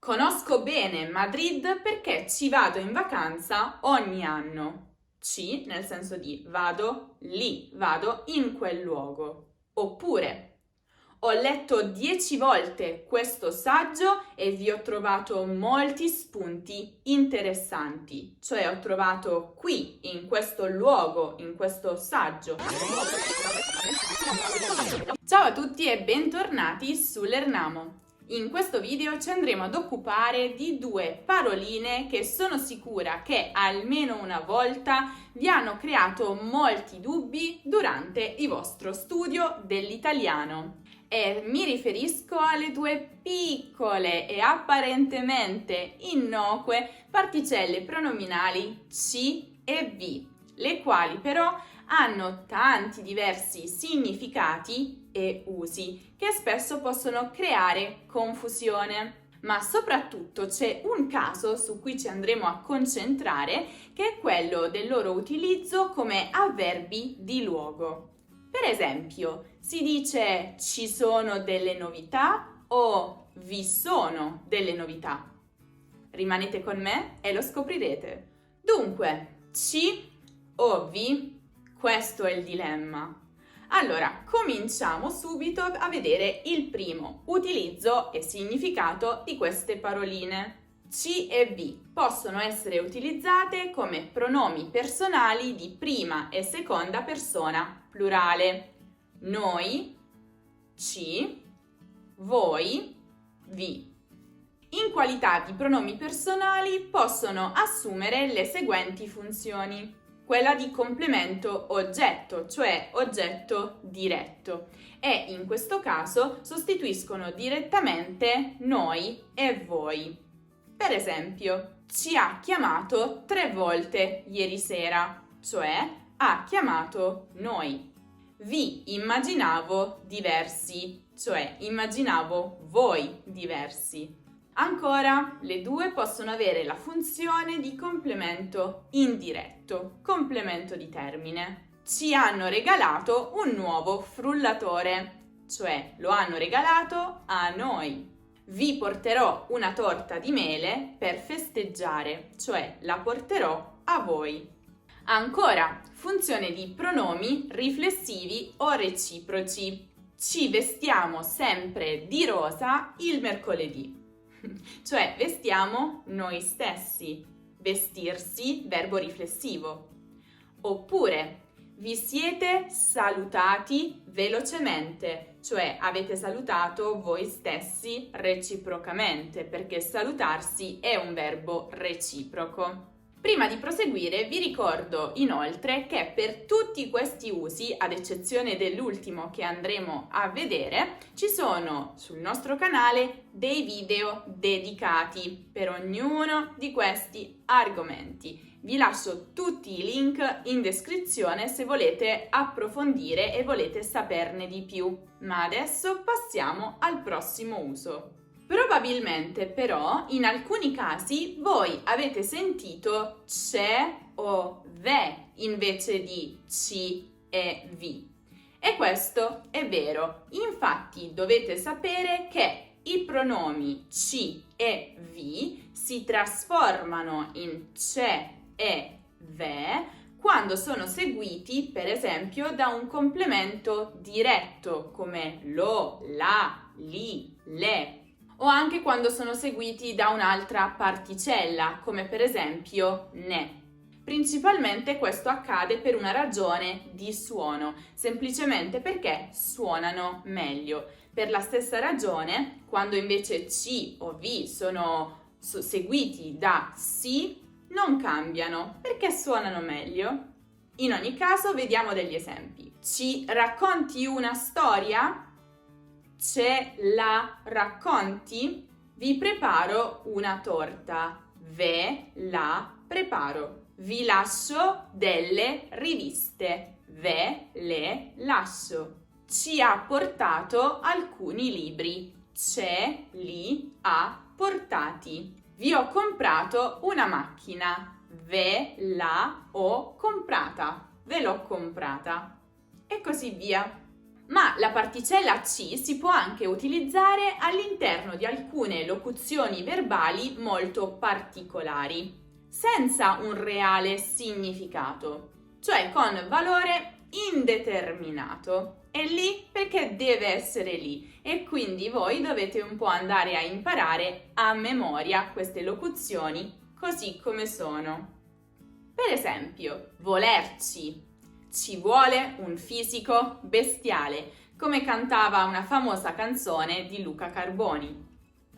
Conosco bene Madrid perché ci vado in vacanza ogni anno. C, nel senso di vado lì, vado in quel luogo. Oppure, ho letto 10 volte questo saggio e vi ho trovato molti spunti interessanti. Cioè ho trovato qui, in questo luogo, in questo saggio. Ciao a tutti e bentornati su Lernamo. In questo video ci andremo ad occupare di due paroline che sono sicura che almeno una volta vi hanno creato molti dubbi durante il vostro studio dell'italiano. E mi riferisco alle due piccole e apparentemente innocue particelle pronominali C e V, le quali però hanno tanti diversi significati e usi che spesso possono creare confusione. Ma soprattutto c'è un caso su cui ci andremo a concentrare, che è quello del loro utilizzo come avverbi di luogo. Per esempio, si dice ci sono delle novità o vi sono delle novità. Rimanete con me e lo scoprirete. Dunque, ci o vi? Questo è il dilemma. Allora, cominciamo subito a vedere il primo utilizzo e significato di queste paroline. C e V possono essere utilizzate come pronomi personali di prima e seconda persona plurale. Noi, ci, voi, vi. In qualità di pronomi personali possono assumere le seguenti funzioni. Quella di complemento oggetto, cioè oggetto diretto, e in questo caso sostituiscono direttamente noi e voi. Per esempio, ci ha chiamato 3 volte ieri sera, cioè ha chiamato noi. Vi immaginavo diversi, cioè immaginavo voi diversi. Ancora, le due possono avere la funzione di complemento indiretto, complemento di termine. Ci hanno regalato un nuovo frullatore, cioè lo hanno regalato a noi. Vi porterò una torta di mele per festeggiare, cioè la porterò a voi. Ancora, funzione di pronomi riflessivi o reciproci. Ci vestiamo sempre di rosa il mercoledì. Cioè vestiamo noi stessi, vestirsi, verbo riflessivo. Oppure vi siete salutati velocemente, cioè avete salutato voi stessi reciprocamente, perché salutarsi è un verbo reciproco. Prima di proseguire vi ricordo inoltre che per tutti questi usi, ad eccezione dell'ultimo che andremo a vedere, ci sono sul nostro canale dei video dedicati per ognuno di questi argomenti. Vi lascio tutti i link in descrizione se volete approfondire e volete saperne di più. Ma adesso passiamo al prossimo uso. Probabilmente però in alcuni casi voi avete sentito c'è o ve invece di ci e vi. E questo è vero. Infatti dovete sapere che i pronomi ci e vi si trasformano in c'è e ve quando sono seguiti, per esempio, da un complemento diretto come lo, la, li, le, o anche quando sono seguiti da un'altra particella, come per esempio ne. Principalmente questo accade per una ragione di suono, semplicemente perché suonano meglio. Per la stessa ragione, quando invece ci o vi sono seguiti da si, non cambiano, perché suonano meglio. In ogni caso, vediamo degli esempi. Ci racconti una storia? Ce la racconti? Vi preparo una torta. Ve la preparo. Vi lascio delle riviste. Ve le lascio. Ci ha portato alcuni libri. Ce li ha portati. Vi ho comprato una macchina. Ve la ho comprata. Ve l'ho comprata. E così via. Ma la particella C si può anche utilizzare all'interno di alcune locuzioni verbali molto particolari, senza un reale significato, cioè con valore indeterminato. È lì perché deve essere lì e quindi voi dovete un po' andare a imparare a memoria queste locuzioni così come sono. Per esempio, volerci. Ci vuole un fisico bestiale, come cantava una famosa canzone di Luca Carboni.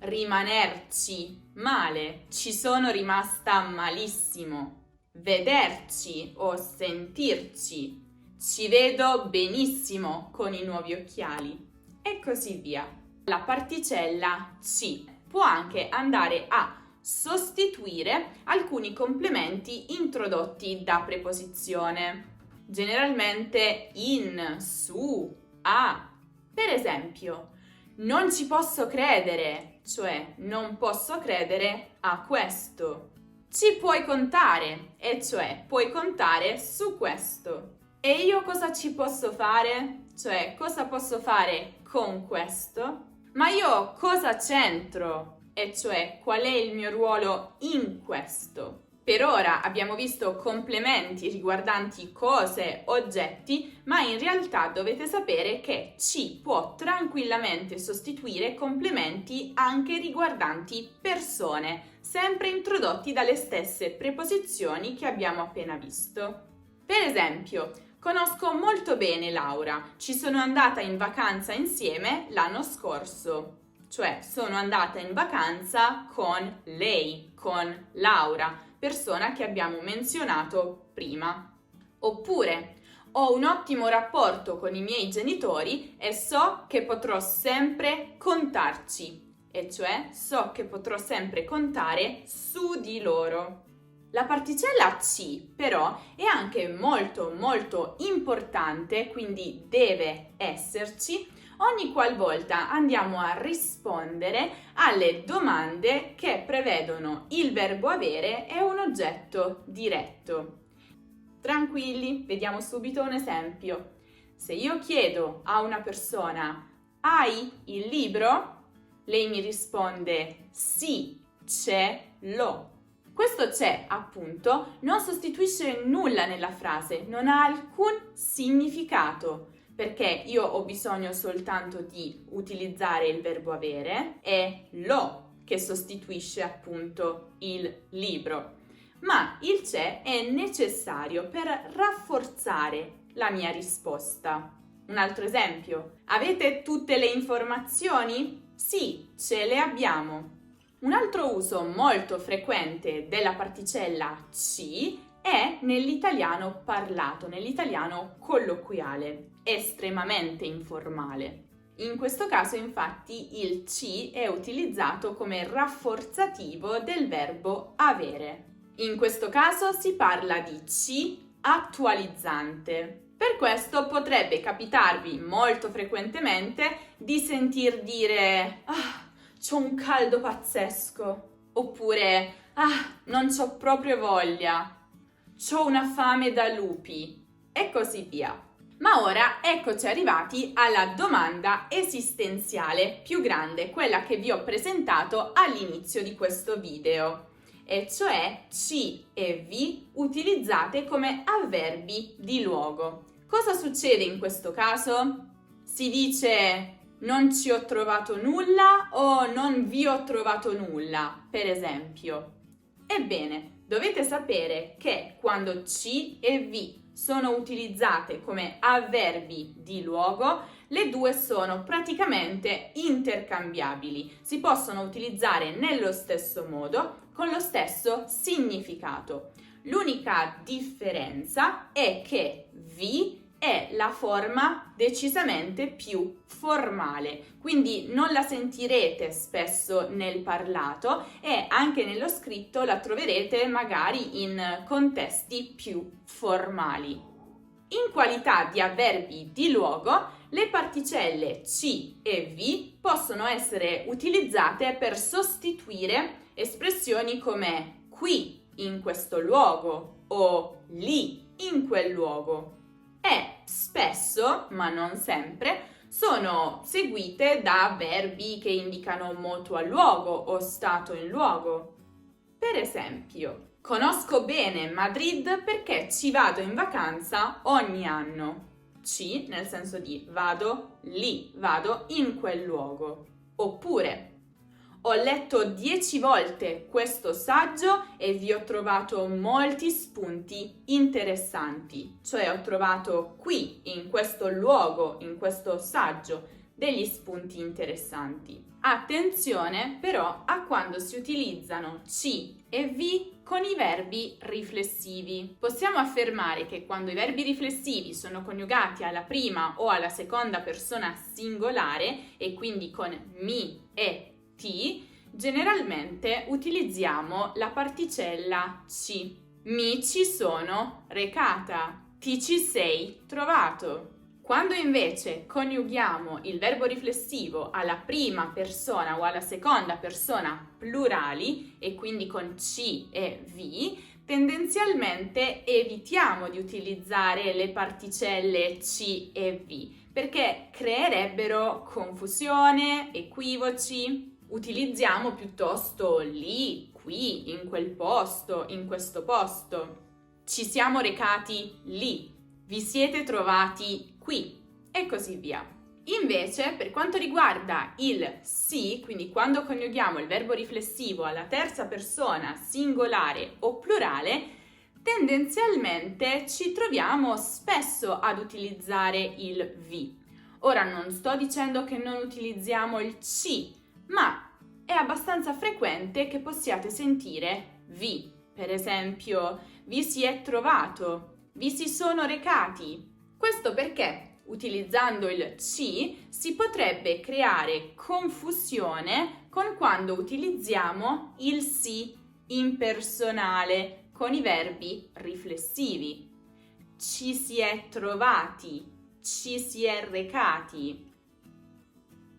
Rimanerci male, ci sono rimasta malissimo. Vederci o sentirci, ci vedo benissimo con i nuovi occhiali e così via. La particella ci può anche andare a sostituire alcuni complementi introdotti da preposizione, generalmente in, su, a. Per esempio, non ci posso credere, cioè non posso credere a questo. Ci puoi contare, e cioè puoi contare su questo. E io cosa ci posso fare? Cioè cosa posso fare con questo? Ma io cosa c'entro? E cioè qual è il mio ruolo in questo? Per ora abbiamo visto complementi riguardanti cose, oggetti, ma in realtà dovete sapere che ci può tranquillamente sostituire complementi anche riguardanti persone, sempre introdotti dalle stesse preposizioni che abbiamo appena visto. Per esempio, conosco molto bene Laura, ci sono andata in vacanza insieme l'anno scorso. Cioè sono andata in vacanza con lei, con Laura, persona che abbiamo menzionato prima. Oppure ho un ottimo rapporto con i miei genitori e so che potrò sempre contarci, e cioè so che potrò sempre contare su di loro. La particella C però è anche molto importante, quindi deve esserci ogni qualvolta andiamo a rispondere alle domande che prevedono il verbo avere e un oggetto diretto. Tranquilli, vediamo subito un esempio. Se io chiedo a una persona: hai il libro? Lei mi risponde: sì, ce l'ho. Questo c'è, appunto, non sostituisce nulla nella frase, non ha alcun significato, perché io ho bisogno soltanto di utilizzare il verbo avere e l'ho che sostituisce appunto il libro. Ma il c'è è necessario per rafforzare la mia risposta. Un altro esempio: avete tutte le informazioni? Sì, ce le abbiamo. Un altro uso molto frequente della particella ci è nell'italiano parlato, nell'italiano colloquiale, estremamente informale. In questo caso, infatti, il ci è utilizzato come rafforzativo del verbo avere. In questo caso si parla di ci attualizzante. Per questo potrebbe capitarvi molto frequentemente di sentir dire c'ho un caldo pazzesco, oppure non c'ho proprio voglia, c'ho una fame da lupi e così via. Ma ora eccoci arrivati alla domanda esistenziale più grande, quella che vi ho presentato all'inizio di questo video, e cioè ci e vi utilizzate come avverbi di luogo. Cosa succede in questo caso? Si dice non ci ho trovato nulla o non vi ho trovato nulla, per esempio. Ebbene, dovete sapere che quando ci e vi sono utilizzate come avverbi di luogo, le due sono praticamente intercambiabili. Si possono utilizzare nello stesso modo, con lo stesso significato. L'unica differenza è che vi è la forma decisamente più formale, quindi non la sentirete spesso nel parlato e anche nello scritto la troverete magari in contesti più formali. In qualità di avverbi di luogo, le particelle ci e vi possono essere utilizzate per sostituire espressioni come qui, in questo luogo, o lì, in quel luogo. E spesso, ma non sempre, sono seguite da verbi che indicano moto al luogo o stato in luogo. Per esempio, conosco bene Madrid perché ci vado in vacanza ogni anno. Ci nel senso di vado lì, vado in quel luogo. Oppure, ho letto 10 volte questo saggio e vi ho trovato molti spunti interessanti. Cioè ho trovato qui, in questo luogo, in questo saggio, degli spunti interessanti. Attenzione però a quando si utilizzano ci e vi con i verbi riflessivi. Possiamo affermare che quando i verbi riflessivi sono coniugati alla prima o alla seconda persona singolare e quindi con mi e ti, generalmente utilizziamo la particella ci. Mi ci sono recata, ti ci sei trovato. Quando invece coniughiamo il verbo riflessivo alla prima persona o alla seconda persona plurali e quindi con ci e vi, tendenzialmente evitiamo di utilizzare le particelle ci e vi perché creerebbero confusione, equivoci. Utilizziamo piuttosto lì, qui, in quel posto, in questo posto. Ci siamo recati lì, vi siete trovati qui e così via. Invece, per quanto riguarda il si, quindi quando coniughiamo il verbo riflessivo alla terza persona singolare o plurale, tendenzialmente ci troviamo spesso ad utilizzare il vi. Ora non sto dicendo che non utilizziamo il ci, ma è abbastanza frequente che possiate sentire vi. Per esempio, vi si è trovato, vi si sono recati. Questo perché, utilizzando il ci, si potrebbe creare confusione con quando utilizziamo il si impersonale con i verbi riflessivi. Ci si è trovati, ci si è recati.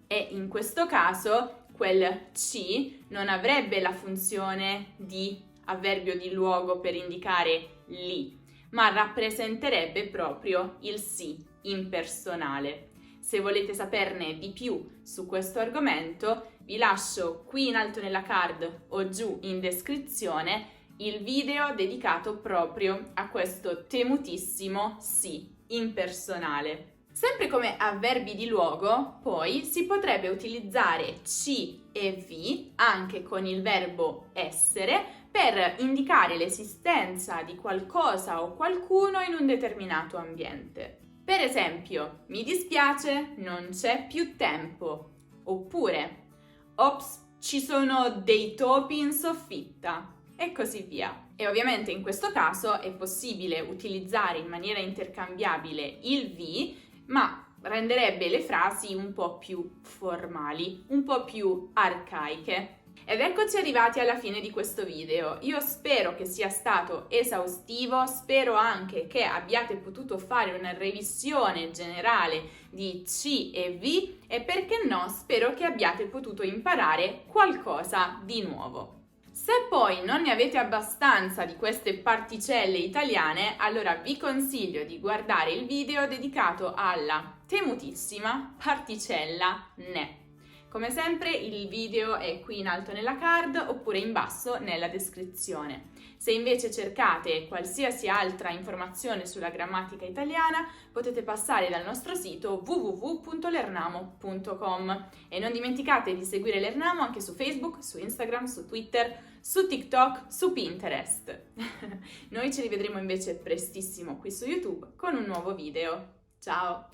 E in questo caso quel ci non avrebbe la funzione di avverbio di luogo per indicare lì, ma rappresenterebbe proprio il si impersonale. Se volete saperne di più su questo argomento, vi lascio qui in alto nella card o giù in descrizione il video dedicato proprio a questo temutissimo si impersonale. Sempre come avverbi di luogo, poi si potrebbe utilizzare ci e vi anche con il verbo essere per indicare l'esistenza di qualcosa o qualcuno in un determinato ambiente. Per esempio, mi dispiace, non c'è più tempo. Oppure, ops, ci sono dei topi in soffitta. E così via. E ovviamente in questo caso è possibile utilizzare in maniera intercambiabile il vi, ma renderebbe le frasi un po' più formali, un po' più arcaiche. Ed eccoci arrivati alla fine di questo video. Io spero che sia stato esaustivo, spero anche che abbiate potuto fare una revisione generale di ci e vi e perché no, spero che abbiate potuto imparare qualcosa di nuovo. Se poi non ne avete abbastanza di queste particelle italiane, allora vi consiglio di guardare il video dedicato alla temutissima particella ne. Come sempre il video è qui in alto nella card oppure in basso nella descrizione. Se invece cercate qualsiasi altra informazione sulla grammatica italiana, potete passare dal nostro sito www.lernamo.com e non dimenticate di seguire Lernamo anche su Facebook, su Instagram, su Twitter, su TikTok, su Pinterest. Noi ci rivedremo invece prestissimo qui su YouTube con un nuovo video. Ciao!